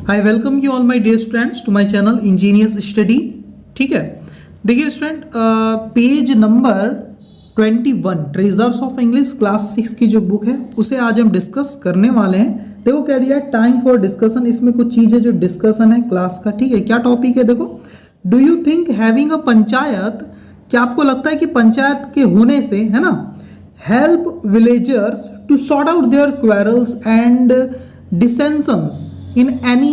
I welcome you all my dear students to my channel engineers study. ठीक है, देखिए student, page number 21 treasures of English class 6 की जो book है उसे आज हम डिस्कस करने वाले हैं। देखो कह दिया टाइम फॉर डिस्कशन, इसमें कुछ चीजें जो डिस्कशन है क्लास का। ठीक है, क्या टॉपिक है देखो, do you think having a panchayat, क्या आपको लगता है कि पंचायत के होने से है ना help villagers to sort out their quarrels and dissensions in an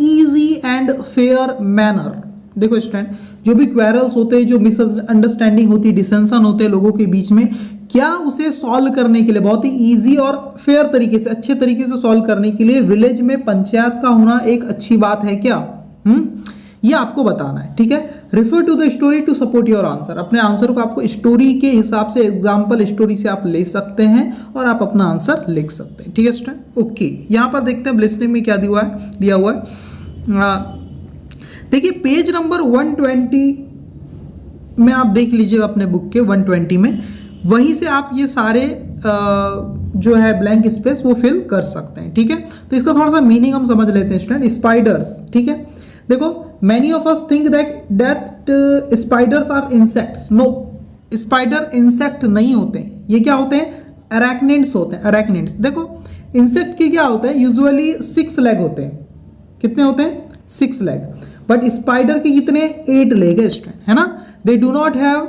easy and fair manner। देखो स्टूडेंट, जो भी क्वेरल्स होते हैं, जो मिसअंडरस्टैंडिंग होती है, डिसेंशन होते हैं लोगों के बीच में, क्या उसे सॉल्व करने के लिए बहुत ही इजी और फेयर तरीके से, अच्छे तरीके से सॉल्व करने के लिए विलेज में पंचायत का होना एक अच्छी बात है क्या? ये आपको बताना है। ठीक है, refer to the story to support your answer. अपने आंसर को आपको स्टोरी के हिसाब से, एग्जाम्पल स्टोरी से आप ले सकते हैं और आप अपना आंसर लिख सकते हैं। ठीक है स्टूडेंट, ओके। यहाँ पर देखते हैं लिस्निंग में क्या दिया हुआ है। देखिए पेज नंबर 120 में आप देख लीजिएगा अपने बुक के 120 में, वहीं से आप ये सारे जो है ब्लैंक स्पेस वो फिल कर सकते हैं। ठीक है, तो इसका थोड़ा सा मीनिंग हम समझ लेते हैं स्टूडेंट। स्पाइडर्स, ठीक है, देखो many of us think that spiders are insects. No, spider insect नहीं होते हैं, ये क्या होते हैं? अरैक्निड्स होते हैं। अरैक्निड्स, देखो इंसेक्ट के क्या होता है, यूजुअली 6 लेग होते हैं। कितने होते हैं? 6 लेग। बट स्पाइडर के कितने? 8 लेग है स्टूडेंट, है ना। They do not have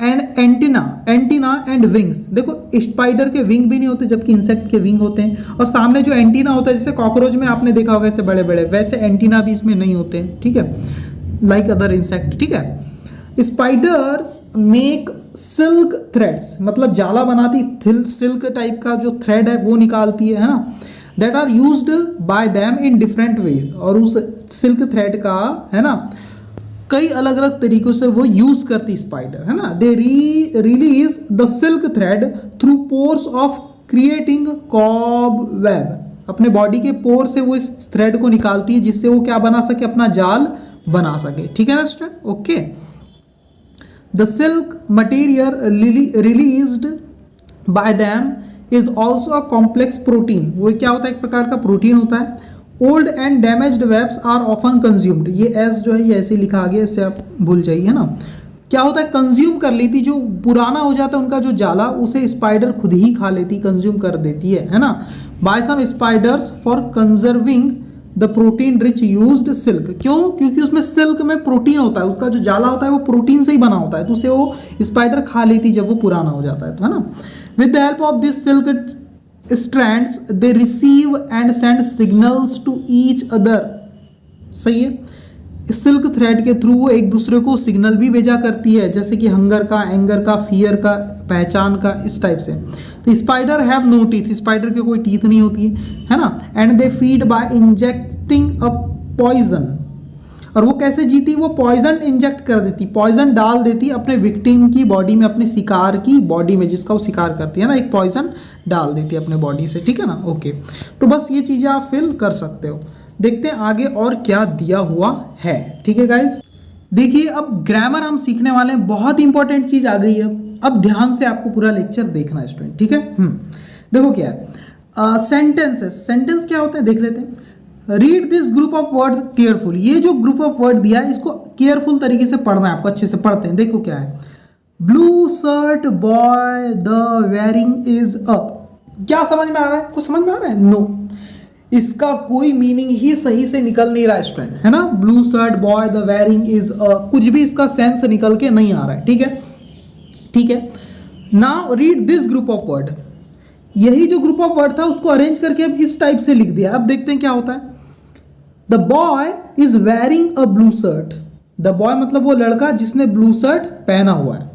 and antenna and wings. देखो स्पाइडर के विंग भी नहीं होते जबकि इंसेक्ट के विंग होते हैं। और सामने जो एंटीना होता है, जैसे कॉकरोच में आपने देखा होगा ऐसे बड़े बड़े, वैसे एंटीना भी इसमें नहीं होते हैं। ठीक है, लाइक अदर इंसेक्ट। ठीक है, स्पाइडर्स मेक सिल्क थ्रेड्स, मतलब जाला बनाती, सिल्क टाइप का जो थ्रेड है वो निकालती है ना। That are used by them in different ways, और उस सिल्क थ्रेड का है ना कई अलग अलग तरीकों से वो यूज करती स्पाइडर, है ना। They release the silk thread through pores of creating cob web. अपने बॉडी के पोर से वो इस थ्रेड को निकालती है जिससे वो क्या बना सके, अपना जाल बना सके। ठीक है ना student, okay. The silk material released by them is also a complex protein. वो क्या होता है? एक प्रकार का प्रोटीन होता है। Old and damaged webs are often consumed. ये एस जो है ये ऐसे लिखा गया, इससे आप भूल जाइए, है ना। क्या होता है? कंज्यूम कर लेती, जो पुराना हो जाता है उनका जो जाला, उसे स्पाइडर खुद ही खा लेती, कंज्यूम कर देती है ना। By some spiders for conserving the protein rich used silk. क्यों? क्योंकि उसमें सिल्क में प्रोटीन होता है, उसका जो जाला होता है वो प्रोटीन से ही बना होता है, तो उसे वो स्पाइडर खा लेती जब वो पुराना हो जाता है, तो है ना। With the help of this silk strands they receive and send signals to each other। सही है, सिल्क थ्रेड के थ्रू वो एक दूसरे को सिग्नल भी भेजा करती है, जैसे कि हंगर का, एंगर का, फियर का, पहचान का, इस टाइप से। तो spider have no teeth, spider के कोई टीथ नहीं होती है ना। And they feed by injecting a poison. और वो कैसे जीती? वो पॉइजन इंजेक्ट कर देती, पॉइजन डाल देती अपने विक्टिम की बॉडी में, अपने शिकार की बॉडी में, जिसका वो शिकार करती है ना, एक पॉइजन डाल देती है अपने बॉडी से। ठीक है ना, ओके। तो बस ये चीज़ें आप फिल कर सकते हो। देखते हैं आगे और क्या दिया हुआ है। ठीक है गाइस, देखिए अब ग्रामर हम सीखने वाले हैं, बहुत इंपॉर्टेंट चीज़ आ गई है। अब ध्यान से आपको पूरा लेक्चर देखना है स्टूडेंट। ठीक है, देखो क्या है, सेंटेंसेस। सेंटेंस क्या होता है देख लेते हैं। Read this group of words careful. ये जो ग्रुप ऑफ वर्ड दिया है इसको केयरफुल तरीके से पढ़ना है आपको, अच्छे से पढ़ते हैं। देखो क्या है, blue shirt boy the wearing is a. क्या समझ में आ रहा है? कुछ समझ में आ रहा है? नो, इसका कोई मीनिंग ही सही से निकल नहीं रहा है स्टूडेंट, है ना। Blue shirt boy the wearing is a, कुछ भी इसका सेंस निकल के नहीं आ रहा है। ठीक है, ठीक है। Now read this group of word. यही जो ग्रुप ऑफ वर्ड था उसको अरेंज करके अब इस टाइप से लिख दिया। अब देखते हैं क्या होता है। The boy is wearing a blue shirt. The boy मतलब वो लड़का जिसने ब्लू शर्ट पहना हुआ है।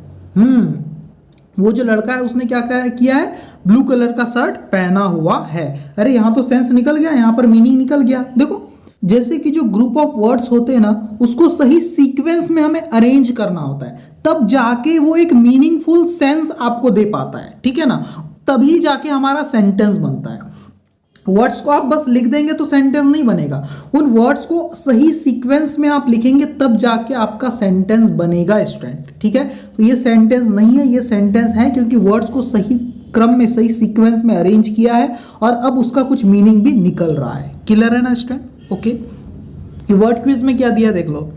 वो जो लड़का है उसने क्या किया है? ब्लू कलर का शर्ट पहना हुआ है। अरे यहाँ तो सेंस निकल गया, यहाँ पर मीनिंग निकल गया। देखो जैसे कि जो ग्रुप ऑफ वर्ड्स होते हैं ना, उसको सही सीक्वेंस में हमें अरेंज करना होता है, तब जाके वो एक मीनिंगफुल सेंस आपको दे पाता है। ठीक है ना, तभी जाके हमारा सेंटेंस बनता है। वर्ड्स को आप बस लिख देंगे तो सेंटेंस नहीं बनेगा, उन वर्ड्स को सही सीक्वेंस में आप लिखेंगे तब जाके आपका सेंटेंस बनेगा स्टूडेंट। ठीक है, तो ये सेंटेंस नहीं है, ये सेंटेंस है, क्योंकि वर्ड्स को सही क्रम में, सही सीक्वेंस में अरेंज किया है और अब उसका कुछ मीनिंग भी निकल रहा है। क्लियर है ना स्टूडेंट? ओके, ये वर्ड क्विज में क्या दिया देख लो।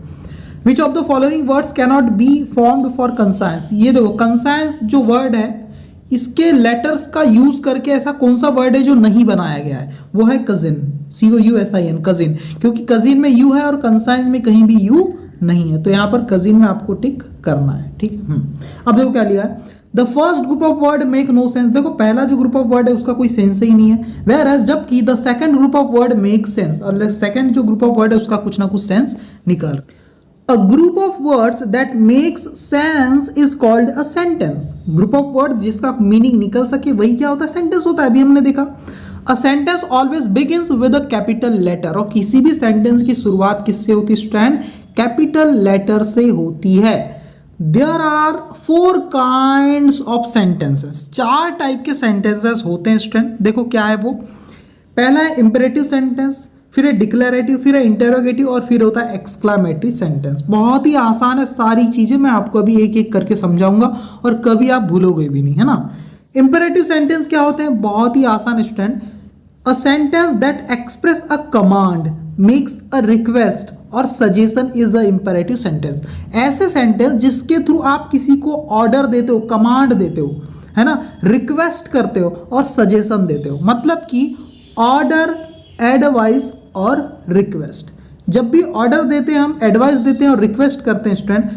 Which of the following words cannot be formed for consigns. ये देखो कंसाइंस जो वर्ड है इसके लेटर्स का यूज करके ऐसा कौन सा वर्ड है जो नहीं बनाया गया है, वो है कजिन, COUSIN, कजिन, क्योंकि कजिन में यू है और कंसाइंस में कहीं भी यू नहीं है, तो यहां पर कजिन में आपको टिक करना है। ठीक है। अब देखो क्या लिखा है, the first group of word make no sense. देखो पहला जो ग्रुप ऑफ वर्ड है उसका कोई सेंस ही नहीं है, वेयर एज जबकि the second group of word make sense, और सेकंड जो ग्रुप ऑफ वर्ड है उसका कुछ ना कुछ सेंस निकल। A group of words that makes sense is called a sentence. Group of words जिसका मीनिंग निकल सके वही क्या होता है, सेंटेंस होता है। अभी हमने देखा a sentence always begins with a capital letter, और किसी भी सेंटेंस की शुरुआत किससे होती है स्टूडेंट, कैपिटल लेटर से होती है। There are 4 kinds of sentences, 4 type के सेंटेंसेस होते हैं स्टूडेंट। देखो क्या है वो, पहला है इंपेरेटिव सेंटेंस, फिर है डिक्लेरेटिव, फिर है इंटेरोगेटिव और फिर होता है एक्सक्लामेटरी सेंटेंस। बहुत ही आसान है, सारी चीजें मैं आपको अभी एक एक करके समझाऊंगा और कभी आप भूलोगे भी नहीं, है ना। इंपेरेटिव सेंटेंस क्या होते हैं, बहुत ही आसान student, a sentence that express a command, makes a request और suggestion is a imperative sentence. ऐसे सेंटेंस जिसके थ्रू आप किसी को ऑर्डर देते हो, कमांड देते हो, है ना, रिक्वेस्ट करते हो और सजेशन देते हो। मतलब कि ऑर्डर, एडवाइस और रिक्वेस्ट, जब भी ऑर्डर देते हैं हम, एडवाइस देते हैं और रिक्वेस्ट करते हैं स्टूडेंट,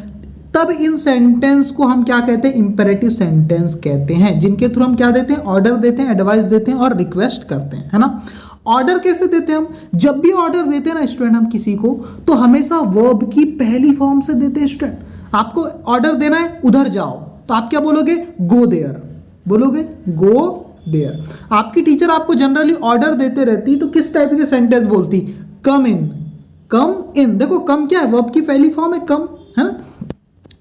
तब इन सेंटेंस को हम क्या कहते हैं, इंपेरेटिव सेंटेंस कहते हैं, जिनके थ्रू हम क्या देते हैं, ऑर्डर देते हैं, एडवाइस देते हैं और रिक्वेस्ट करते हैं, है ना। ऑर्डर कैसे देते हैं हम, जब भी ऑर्डर देते हैं ना स्टूडेंट हम किसी को, तो हमेशा वर्ब की पहली फॉर्म से देते हैं स्टूडेंट। आपको ऑर्डर देना है उधर जाओ, तो आप क्या बोलोगे, गो देयर, बोलोगे गो देयर। आपकी टीचर आपको जनरली ऑर्डर देते रहती तो किस टाइप के सेंटेंस बोलती, कम इन, कम इन। देखो कम क्या है, वर्ब की पहली फॉर्म है कम, है ना।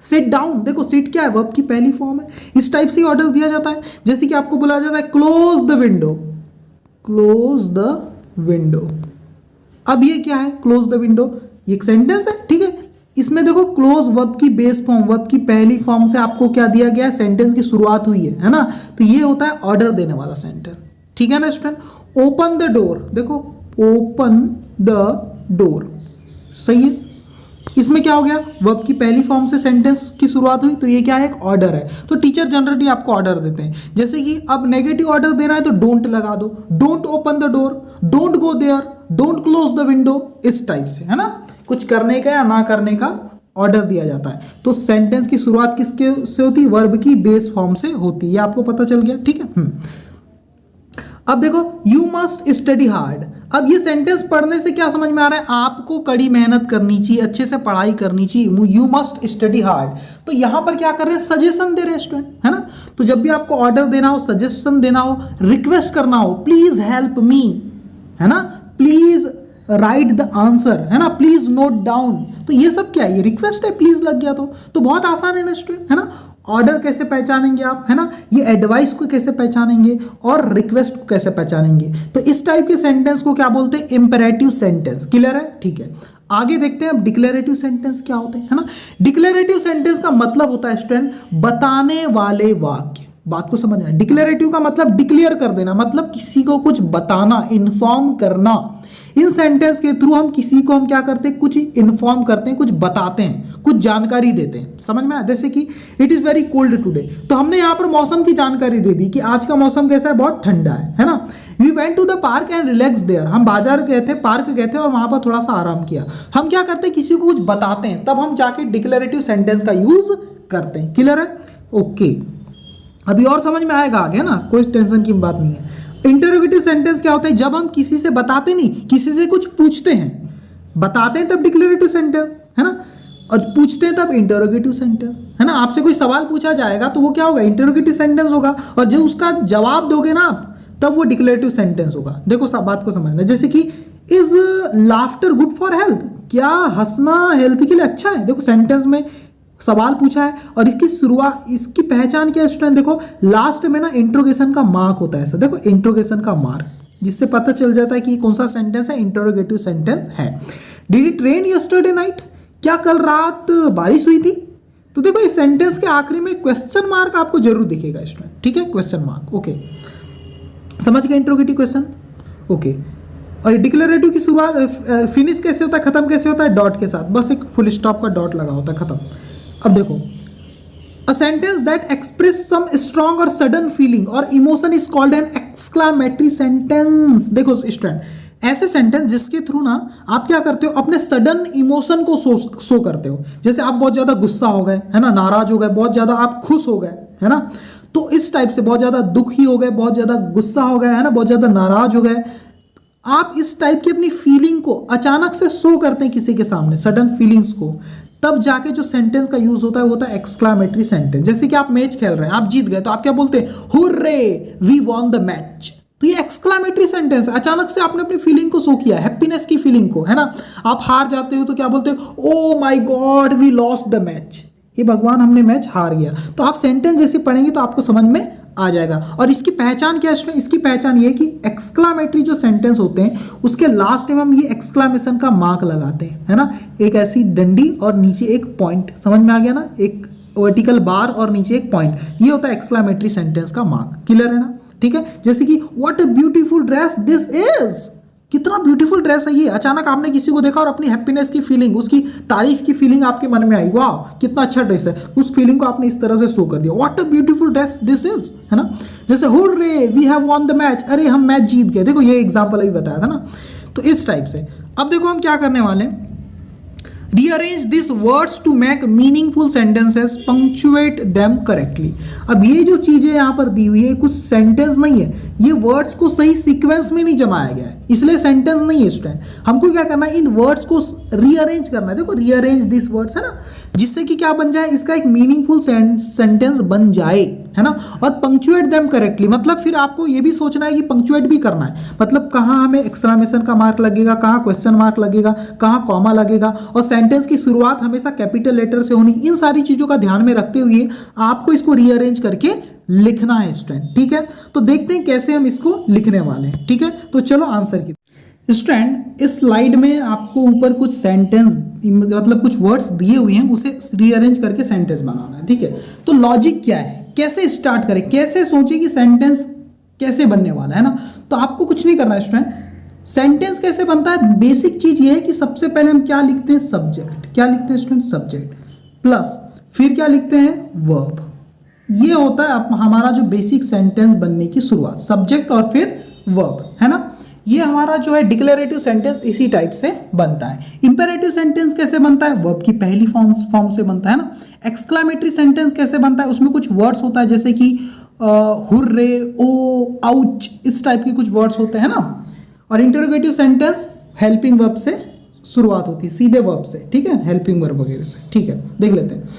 सिट डाउन, देखो सिट क्या है, वर्ब की पहली फॉर्म है। इस टाइप से ऑर्डर दिया जाता है। जैसे कि आपको बोला जाता है close the window, close the window. अब ये क्या है, क्लोज द विंडो, ये एक सेंटेंस है, ठीक है। इसमें देखो क्लोज वर्ब की बेस फॉर्म, वर्ब की पहली फॉर्म से आपको क्या दिया गया है, सेंटेंस की शुरुआत हुई है ना। तो ये होता है ऑर्डर देने वाला सेंटेंस, ठीक है ना स्टूडेंट। ओपन द डोर, देखो ओपन द डोर, सही है। इसमें क्या हो गया, वर्ब की पहली फॉर्म से सेंटेंस की शुरुआत हुई, तो ये क्या है, एक ऑर्डर है। तो टीचर जनरली आपको ऑर्डर देते हैं, जैसे कि अब नेगेटिव ऑर्डर देना है तो डोंट लगा दो, don't open the door, don't go there, don't close the window, इस टाइप से, है ना। कुछ करने का या ना करने का ऑर्डर दिया जाता है। तो सेंटेंस की शुरुआत किसके से होती है, वर्ब की बेस फॉर्म से होती है। ये आपको पता चल गया, ठीक है। अब देखो यू मस्ट स्टडी हार्ड। अब ये सेंटेंस पढ़ने से क्या समझ में आ रहा है, आपको कड़ी मेहनत करनी चाहिए, अच्छे से पढ़ाई करनी चाहिए। यू मस्ट स्टडी हार्ड, तो यहां पर क्या कर रहे हैं, सजेशन दे रहे हैं स्टूडेंट, है ना। तो जब भी आपको ऑर्डर देना हो, सजेशन देना हो, रिक्वेस्ट करना हो, प्लीज हेल्प मी, है ना, प्लीज राइट द आंसर, है ना, प्लीज नोट डाउन, तो ये सब क्या है, ये रिक्वेस्ट है, प्लीज लग गया तो बहुत आसान है ना स्टूडेंट, है ना। ऑर्डर कैसे पहचानेंगे आप, है ना, ये एडवाइस को कैसे पहचानेंगे और रिक्वेस्ट को कैसे पहचानेंगे। तो इस टाइप के सेंटेंस को क्या बोलते हैं, इंपेरेटिव सेंटेंस। क्लियर है, ठीक है। आगे देखते हैं अब डिक्लेरेटिव सेंटेंस क्या होते हैं, है ना। डिक्लेरेटिव सेंटेंस का मतलब होता है स्टूडेंट बताने वाले वाक्य। बात को समझना है, डिक्लेरेटिव का मतलब डिक्लेयर कर देना, मतलब किसी को कुछ बताना, इन्फॉर्म करना। इन सेंटेंस के थ्रू हम किसी को हम क्या करते हैं, कुछ इन्फॉर्म करते हैं, कुछ बताते हैं, कुछ जानकारी देते हैं। समझ में आया, जैसे कि it is very cold today, तो हमने यहाँ पर मौसम की जानकारी दे दी कि आज का मौसम कैसा है, बहुत ठंडा है ना। We went to the park and relax there, हम बाजार गए थे, पार्क गए थे और वहां पर थोड़ा सा आराम किया। हम क्या करते हैं, किसी को कुछ बताते हैं, तब हम जाके डिक्लेरेटिव सेंटेंस का यूज करते हैं। क्लियर है, ओके। अभी और समझ में आएगा आगे, ना, कोई टेंशन की बात नहीं है। इंटरोगेटिव सेंटेंस क्या होता है, जब हम किसी से बताते नहीं, किसी से कुछ पूछते हैं, बताते हैं तब डिक्लेरेटिव सेंटेंस, है ना, और पूछते हैं तब इंटरोगेटिव सेंटेंस, है ना। आपसे कोई सवाल पूछा जाएगा तो वो क्या होगा, इंटरोगेटिव सेंटेंस होगा, और जब उसका जवाब दोगे ना आप, तब वो डिक्लेरेटिव सेंटेंस होगा। देखो सब बात को समझना, जैसे कि is laughter good for health, क्या हंसना हेल्थ के लिए अच्छा है। देखो सेंटेंस में सवाल पूछा है और इसकी शुरुआत, इसकी पहचान क्या है स्टूडेंट, देखो लास्ट में ना इंट्रोगेशन का मार्क होता है, ऐसा देखो इंट्रोगेशन का मार्क, जिससे पता चल जाता है कि कौन सा सेंटेंस है, इंटरोगेटिव सेंटेंस है। Did it rain yesterday night, क्या कल रात बारिश हुई थी। तो देखो इस सेंटेंस के आखिरी में क्वेश्चन मार्क आपको जरूर दिखेगा स्टूडेंट, ठीक है, क्वेश्चन मार्क। ओके, समझ गए इंट्रोगेटिव क्वेश्चन। ओके, और डिक्लेरेटिव की शुरुआत फिनिश कैसे होता है, खत्म कैसे होता है, डॉट के साथ, बस एक फुल स्टॉप का डॉट लगा होता है, खत्म। अब देखो, a sentence that express some strong और सडन फीलिंग और emotion is called an exclamatory sentence. देखो स्टूडेंट, ऐसे सेंटेंस जिसके थ्रू ना आप क्या करते हो, अपने सडन इमोशन को शो करते हो। जैसे आप बहुत ज्यादा गुस्सा हो गए, है ना, नाराज हो गए, बहुत ज्यादा आप खुश हो गए, है ना, तो इस टाइप से बहुत ज्यादा दुखी हो गए, बहुत ज्यादा गुस्सा हो गए, है ना, बहुत ज्यादा नाराज हो गए, आप इस टाइप की अपनी फीलिंग को अचानक से शो करते हैं किसी के सामने, सडन फीलिंग्स को, तब जाके जो सेंटेंस का यूज होता है वो होता है एक्सक्लामेटरी सेंटेंस। जैसे कि आप मैच खेल रहे हैं, आप जीत गए, तो आप क्या बोलते हैं, hurray we won the match. तो ये एक्सक्लामेटरी सेंटेंस है, अचानक से आपने अपनी फीलिंग को शो किया, हैप्पीनेस की फीलिंग को, है ना। आप हार जाते हो तो क्या बोलते हो, oh my god we lost the match, ये भगवान हमने मैच हार गया। तो आप सेंटेंस जैसे पढ़ेंगे तो आपको समझ में आ जाएगा। और इसकी पहचान क्या है, इसकी पहचान ये है कि एक्सक्लामेटरी जो सेंटेंस होते हैं उसके लास्ट में हम ये एक्सक्लामेशन का मार्क लगाते हैं, है ना, एक ऐसी डंडी और नीचे एक पॉइंट, समझ में आ गया ना, एक वर्टिकल बार और नीचे एक पॉइंट, ये होता है एक्सक्लामेटरी सेंटेंस का मार्क। क्लियर है ना, ठीक है। जैसे कि what a beautiful dress this is, कितना ब्यूटीफुल ड्रेस है ये। अचानक आपने किसी को देखा और अपनी हैप्पीनेस की फीलिंग, उसकी तारीफ की फीलिंग आपके मन में आई, वाह कितना अच्छा ड्रेस है, उस फीलिंग को आपने इस तरह से शो कर दिया, what a beautiful dress this is, है ना। जैसे hurray we have won the match, अरे हम मैच जीत गए, देखो ये एग्जांपल अभी बताया था ना। तो इस टाइप से अब देखो हम क्या करने वाले हैं, rearrange these words to make meaningful sentences, punctuate them correctly। अब ये जो चीजें यहाँ पर दी हुई है कुछ सेंटेंस नहीं है, ये वर्ड्स को सही सीक्वेंस में नहीं जमाया गया है, इसलिए सेंटेंस नहीं है स्टूडेंट। हमको क्या करना है, इन वर्ड्स को रीअरेंज करना है। देखो रीअरेंज दिस वर्ड्स, है ना, जिससे कि क्या बन जाए, इसका एक मीनिंगफुल सेंटेंस बन जाए, है ना। और पंक्चुएट देम करेक्टली, मतलब फिर आपको ये भी सोचना है कि पंक्चुएट भी करना है, मतलब कहाँ हमें एक्सक्लेमेशन का मार्क लगेगा, कहाँ क्वेश्चन मार्क लगेगा, कहाँ कॉमा लगेगा, और सेंटेंस की शुरुआत हमेशा कैपिटल लेटर से होनी। इन सारी चीजों का ध्यान में रखते हुए आपको इसको रीअरेंज करके लिखना है स्टूडेंट, ठीक है। तो देखते हैं कैसे हम इसको लिखने वाले हैं, ठीक है। तो चलो आंसर की स्टूडेंट, इस स्लाइड में आपको ऊपर कुछ सेंटेंस मतलब कुछ वर्ड्स दिए हुए हैं, उसे रीअरेंज करके सेंटेंस बनाना है, ठीक है। तो लॉजिक क्या है, कैसे स्टार्ट करें, कैसे सोचें कि सेंटेंस कैसे बनने वाला है ना। तो आपको कुछ नहीं करना है स्टूडेंट, सेंटेंस कैसे बनता है, बेसिक चीज ये है कि सबसे पहले हम क्या लिखते हैं, सब्जेक्ट। क्या लिखते हैं स्टूडेंट, सब्जेक्ट प्लस फिर क्या लिखते हैं, वर्ब। ये होता है हमारा जो बेसिक सेंटेंस बनने की शुरुआत, सब्जेक्ट और फिर वर्ब, है ना। ये हमारा जो है डिक्लेरेटिव सेंटेंस इसी टाइप से बनता है। इंपेरेटिव सेंटेंस कैसे बनता है, वर्ब की पहली फॉर्म से बनता है ना। एक्सक्लेमेटरी सेंटेंस कैसे बनता है, उसमें कुछ वर्ड्स होता है जैसे कि हुर्रे, ओ, आउच, इस टाइप के कुछ वर्ड्स होते हैं ना। और इंटरोगेटिव सेंटेंस हेल्पिंग वर्ब से शुरुआत होती है, सीधे वर्ब से, ठीक है, हेल्पिंग वर्ब वगैरह से, ठीक है। देख लेते हैं,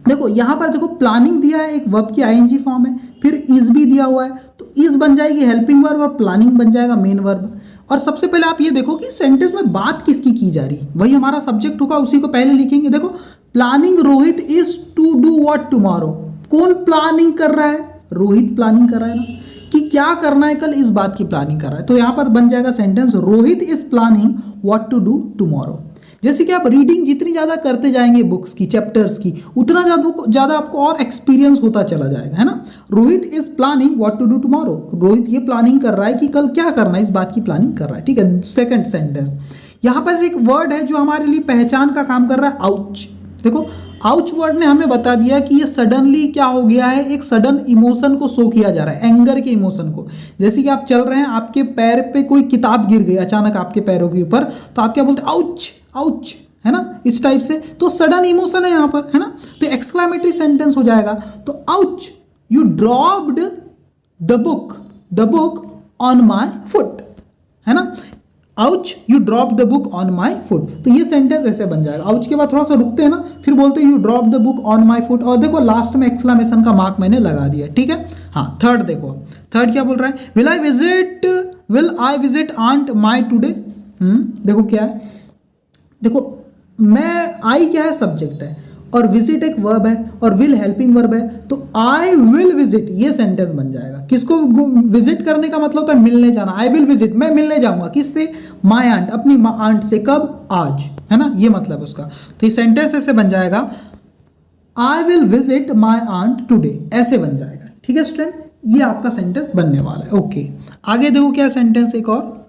देखो यहाँ पर देखो प्लानिंग दिया है, एक वर्ब की आईएनजी फॉर्म है, फिर इज भी दिया हुआ है, तो इज बन जाएगी हेल्पिंग वर्ब और प्लानिंग बन जाएगा मेन वर्ब। और सबसे पहले आप ये देखो कि सेंटेंस में बात किसकी की जा रही, वही हमारा सब्जेक्ट होगा, उसी को पहले लिखेंगे। देखो planning Rohit is to do what tomorrow, कौन प्लानिंग कर रहा है, रोहित प्लानिंग कर रहा है ना, कि क्या करना है कल, इस बात की प्लानिंग कर रहा है। तो यहाँ पर बन जाएगा sentence, Rohit is planning what to do tomorrow. जैसे कि आप रीडिंग जितनी ज़्यादा करते जाएंगे बुक्स की, चैप्टर्स की, उतना ज़्यादा आपको और एक्सपीरियंस होता चला जाएगा, है ना। Rohit is planning what to do tomorrow, Rohit ये प्लानिंग कर रहा है कि कल क्या करना है, इस बात की प्लानिंग कर रहा है, ठीक है। सेकंड सेंटेंस, यहाँ पर एक वर्ड है जो हमारे लिए पहचान का काम कर रहा है, आउच। देखो आउच वर्ड ने हमें बता दिया कि ये सडनली क्या हो गया है, एक सडन इमोशन को शो किया जा रहा है, एंगर के इमोशन को। जैसे कि आप चल रहे हैं, आपके पैर पे कोई किताब गिर गई अचानक आपके पैरों के ऊपर, तो आप क्या बोलते हैं, आउच आउच, है ना, इस टाइप से। तो सडन इमोशन है यहाँ पर, है ना, तो एक्सक्लेमेटरी सेंटेंस हो जाएगा। तो ouch you dropped the book on my foot, है ना, ouch you drop the book on my foot. तो ये सेंटेंस ऐसे बन जाएगा। आउच के बाद थोड़ा सा रुकते हैं ना, फिर बोलते हैं you drop the book on my foot, और देखो लास्ट में एक्सक्लेमेशन का मार्क मैंने लगा दिया, ठीक है। हाँ, थर्ड देखो, थर्ड क्या बोल रहा है, will I visit aunt my today. देखो क्या है, देखो मैं, आई क्या है, सब्जेक्ट है, और विजिट एक वर्ब है, और विल हेल्पिंग वर्ब है, तो आई विल विजिट ये सेंटेंस बन जाएगा। किसको विजिट करने का मतलब होता है मिलने जाना, आई विल विजिट, मैं मिलने जाऊंगा, किससे, माई आंट, अपनी आंट से, कब, आज, है ना, ये मतलब उसका। तो ये सेंटेंस ऐसे बन जाएगा, I will visit my aunt today, ऐसे बन जाएगा। ठीक है स्टूडेंट, ये आपका सेंटेंस बनने वाला है। ओके, आगे देखो क्या सेंटेंस एक और,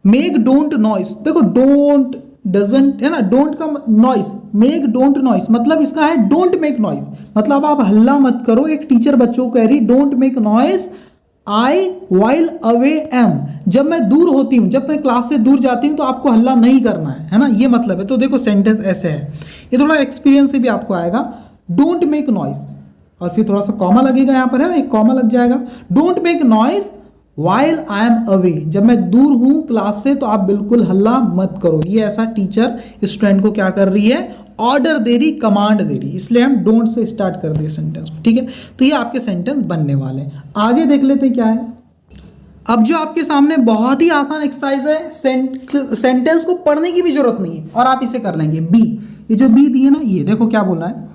मेक डोंट नॉइस। देखो डोंट डजंट है ना, डोंट का नॉइस, मेक डोंट नॉइस मतलब इसका है डोंट मेक नॉइस, मतलब आप हल्ला मत करो। एक टीचर बच्चों को कह रही don't make noise I while away am, जब मैं दूर होती हूँ, जब मैं क्लास से दूर जाती हूँ तो आपको हल्ला नहीं करना है ना, ये मतलब है। तो देखो सेंटेंस ऐसे है, ये थोड़ा एक्सपीरियंस से भी आपको आएगा। डोंट मेक नॉइस और फिर थोड़ा सा कॉमा लगेगा यहाँ पर है ना, एक कॉमा लग जाएगा। Don't make noise while I am away, जब मैं दूर हूँ क्लास से तो आप बिल्कुल हल्ला मत करो। ये ऐसा टीचर स्टूडेंट को क्या कर रही है, ऑर्डर दे रही, कमांड दे रही, इसलिए हम डोंट से स्टार्ट कर दिए सेंटेंस को। ठीक है, तो ये आपके सेंटेंस बनने वाले हैं। आगे देख लेते हैं क्या है। अब जो आपके सामने बहुत ही आसान एक्सरसाइज है, सेंटेंस को पढ़ने की भी जरूरत नहीं है और आप इसे कर लेंगे। बी, ये जो बी दी है ना, ये देखो क्या बोल रहा है,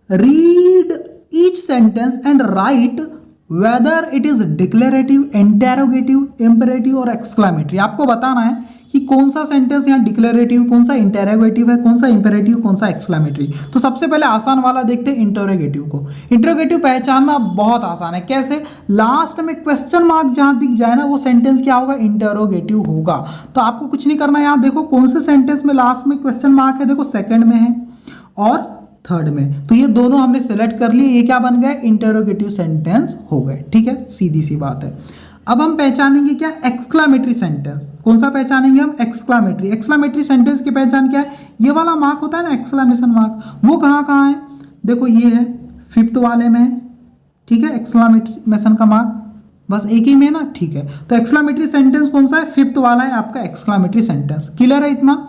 read each sentence and right whether it is declarative, interrogative, imperative और एक्सक्लामेटरी। आपको बताना है कि कौन सा सेंटेंस यहाँ डिक्लेरेटिव, कौन सा इंटेरोगेटिव है, कौन सा इंपेरेटिव, कौन सा एक्सक्लामेटरी। तो सबसे पहले आसान वाला देखते हैं, इंटेरोगेटिव को। इंटेरोगेटिव पहचानना बहुत आसान है, कैसे, लास्ट में क्वेश्चन मार्क जहां दिख जाए ना, वो सेंटेंस क्या होगा, इंटेरोगेटिव होगा। तो आपको कुछ नहीं करना है, यहाँ देखो कौन से सेंटेंस में लास्ट में क्वेश्चन मार्क है, देखो सेकंड में है और थर्ड में, तो ये दोनों हमने सेलेक्ट कर लिए, ये क्या बन गए, इंटेरोगेटिव सेंटेंस हो गए। ठीक है, सीधी सी बात है। अब हम पहचानेंगे क्या, एक्सक्लामेटरी सेंटेंस। कौन सा पहचानेंगे हम, एक्सक्लामेटरी। एक्सक्लामेटरी सेंटेंस की पहचान क्या है, ये वाला मार्क होता है ना, एक्सक्लामेशन मार्क, वो कहाँ कहाँ है, देखो ये है फिफ्थ वाले में है। ठीक है, एक्सक्लामेशन का मार्क बस एक ही में है ना। ठीक है, तो एक्सक्लामेटरी सेंटेंस कौन सा है, फिफ्थ वाला है आपका एक्सक्लामेटरी सेंटेंस। क्लियर है इतना।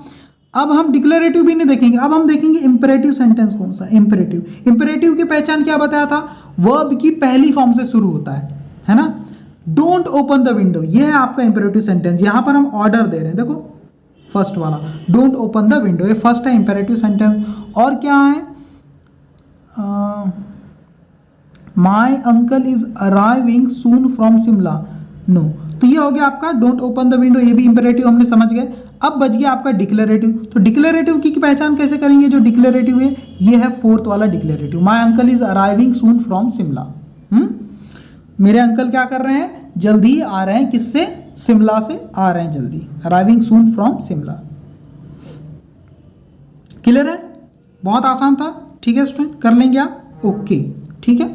अब हम डिक्लेरेटिव भी नहीं देखेंगे, अब हम देखेंगे इंपेरेटिव सेंटेंस कौन सा, इंपेरेटिव। इंपेरेटिव की पहचान क्या बताया था, वर्ब की पहली फॉर्म से शुरू होता है ना। डोंट ओपन द विंडो, ये है आपका इंपेरेटिव सेंटेंस। यहां पर हम ऑर्डर दे रहे हैं, देखो फर्स्ट वाला, डोंट ओपन द विंडो, ये फर्स्ट है इंपेरेटिव सेंटेंस। और क्या है, my uncle is arriving soon from Shimla, no. तो ये हो गया आपका डोंट ओपन द विंडो, ये भी इंपेरेटिव हमने समझ गए। अब बच गया आपका डिक्लेरेटिव। तो डिक्लेरेटिव की पहचान कैसे करेंगे, जो डिक्लेरेटिव है ये है फोर्थ वाला declarative, my uncle is arriving soon from Shimla. मेरे अंकल क्या कर रहे हैं, जल्दी आ रहे हैं, किससे, शिमला से आ रहे हैं जल्दी, arriving soon from Shimla. Clear है, बहुत आसान था। ठीक है स्टूडेंट, कर लेंगे आप। ओके, ठीक है।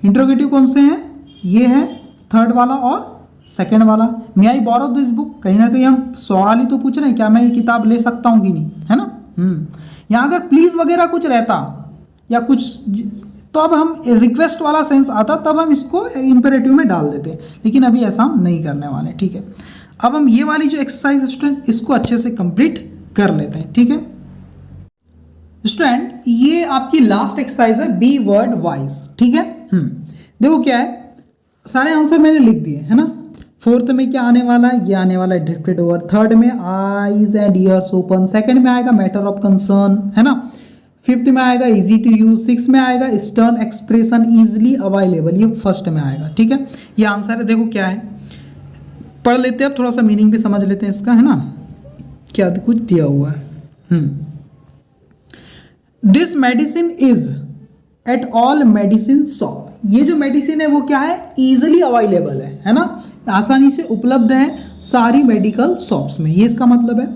इंट्रोगेटिव कौन से हैं, ये है थर्ड वाला और सेकेंड वाला। मे आई बोरो दिस बुक, कहीं ना कहीं हम सवाल ही तो पूछ रहे हैं, क्या मैं ये किताब ले सकता हूँ कि नहीं, है ना। यहाँ अगर प्लीज वगैरह कुछ रहता या कुछ, तो अब हम रिक्वेस्ट वाला सेंस आता, तब हम इसको इंपेरेटिव में डाल देते, लेकिन अभी ऐसा हम नहीं करने वाले। ठीक है, अब हम ये वाली जो एक्सरसाइज स्टूडेंट, इसको अच्छे से कंप्लीट कर लेते हैं। ठीक है स्टूडेंट, ये आपकी लास्ट एक्सरसाइज है, बी वर्ड वाइज। ठीक है, देखो क्या है, सारे आंसर मैंने लिख दिए है ना। फोर्थ में क्या आने वाला है, ये आने वाला है ड्रिफ्टेड ओवर। थर्ड में eyes and years open. Second में आएगा मैटर ऑफ कंसर्न, है ना। फिफ्थ में आएगा इजी टू यूज। सिक्स में आएगा स्टर्न एक्सप्रेशन इजीली अवेलेबल, ये फर्स्ट में आएगा। ठीक है, ये आंसर है। देखो क्या है, पढ़ लेते हैं, अब थोड़ा सा मीनिंग भी समझ लेते हैं इसका, है ना, क्या कुछ दिया हुआ है। This medicine is at all medicine shop. ये जो मेडिसिन है वो क्या है, इजिली अवेलेबल है ना, आसानी से उपलब्ध है सारी मेडिकल शॉप्स में, ये इसका मतलब है।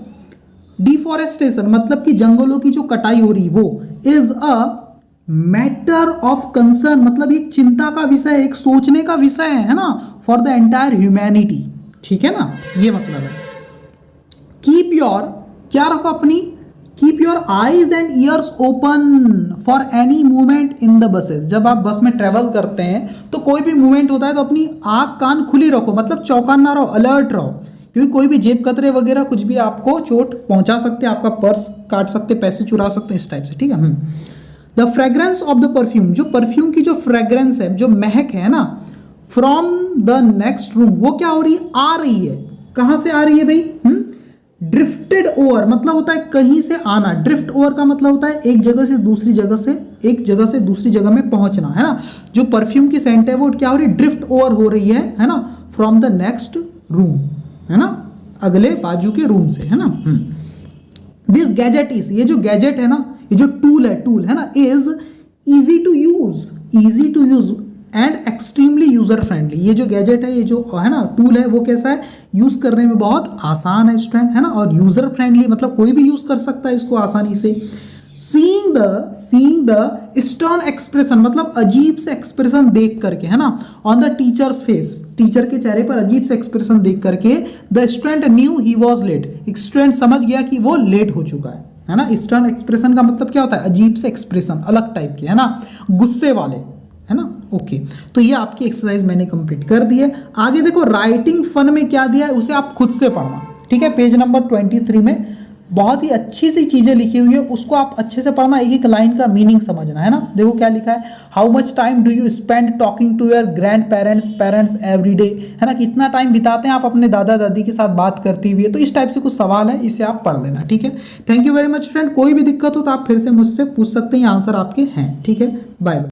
डिफॉरेस्टेशन मतलब कि जंगलों की जो कटाई हो रही वो is a matter of concern, मतलब एक चिंता का विषय, एक सोचने का विषय है ना, फॉर द एंटायर ह्यूमैनिटी। ठीक है ना, ये मतलब है। कीप योर, क्या रखो अपनी, keep your eyes and years open for any movement in the buses. जब आप बस में ट्रेवल करते हैं तो कोई भी मूवमेंट होता है तो अपनी आंख कान खुली रखो, मतलब चौकन्ना रहो, अलर्ट रहो, क्योंकि कोई भी जेब कतरे वगैरह कुछ भी आपको चोट पहुंचा सकते हैं, आपका पर्स काट सकते, पैसे चुरा सकते हैं, इस टाइप से। ठीक है। The fragrance of the perfume, जो परफ्यूम की जो फ्रेग्रेंस है, जो महक है ना, फ्रॉम द नेक्स्ट रूम, वो क्या हो रही है, आ रही है। कहां से आ रही है भाई, ड्रिफ्टेड ओवर मतलब होता है कहीं से आना। ड्रिफ्ट ओवर का मतलब होता है एक जगह से दूसरी जगह से, एक जगह से दूसरी जगह में पहुंचना, है ना। जो परफ्यूम की सेंट है वो क्या हो रही है, ड्रिफ्ट ओवर हो रही है ना, फ्रॉम द नेक्स्ट रूम, है ना, अगले बाजू के रूम से, है ना। दिस गैजेट इज, ये जो गैजेट है ना, ये जो टूल है ना, is easy to use and extremely user friendly. ये जो गैजेट है, ये जो है ना टूल है, वो कैसा है, यूज करने में बहुत आसान है स्टूडेंट, है ना, और यूजर फ्रेंडली मतलब कोई भी यूज कर सकता है इसको आसानी से। सीइंग द स्टर्न एक्सप्रेशन मतलब अजीब से एक्सप्रेशन देख करके, है ना, on the teacher's face, teacher के चेहरे पर अजीब से एक्सप्रेशन देख करके, the student knew he was late, एक स्टूडेंट समझ गया कि वो लेट हो चुका है ना। स्टर्न एक्सप्रेशन का मतलब क्या होता है, अजीब से एक्सप्रेशन, अलग टाइप के, है ना, गुस्से वाले, है ना। ओके, तो ये आपकी एक्सरसाइज मैंने कंप्लीट कर दी है। आगे देखो राइटिंग फन में क्या दिया है, उसे आप खुद से पढ़ना, ठीक है। पेज नंबर 23 में बहुत ही अच्छी सी चीजें लिखी हुई है, उसको आप अच्छे से पढ़ना, एक एक लाइन का मीनिंग समझना, है ना। देखो क्या लिखा है, how much time do you spend talking to your grand parents every day, है ना, कितना टाइम बिताते हैं आप अपने दादा दादी के साथ बात करते हुए। तो इस टाइप से कुछ सवाल है, इसे आप पढ़ लेना, ठीक है। Thank you very much friend. कोई भी दिक्कत हो तो आप फिर से मुझसे पूछ सकते हैं, आंसर आपके हैं, ठीक है। Bye bye.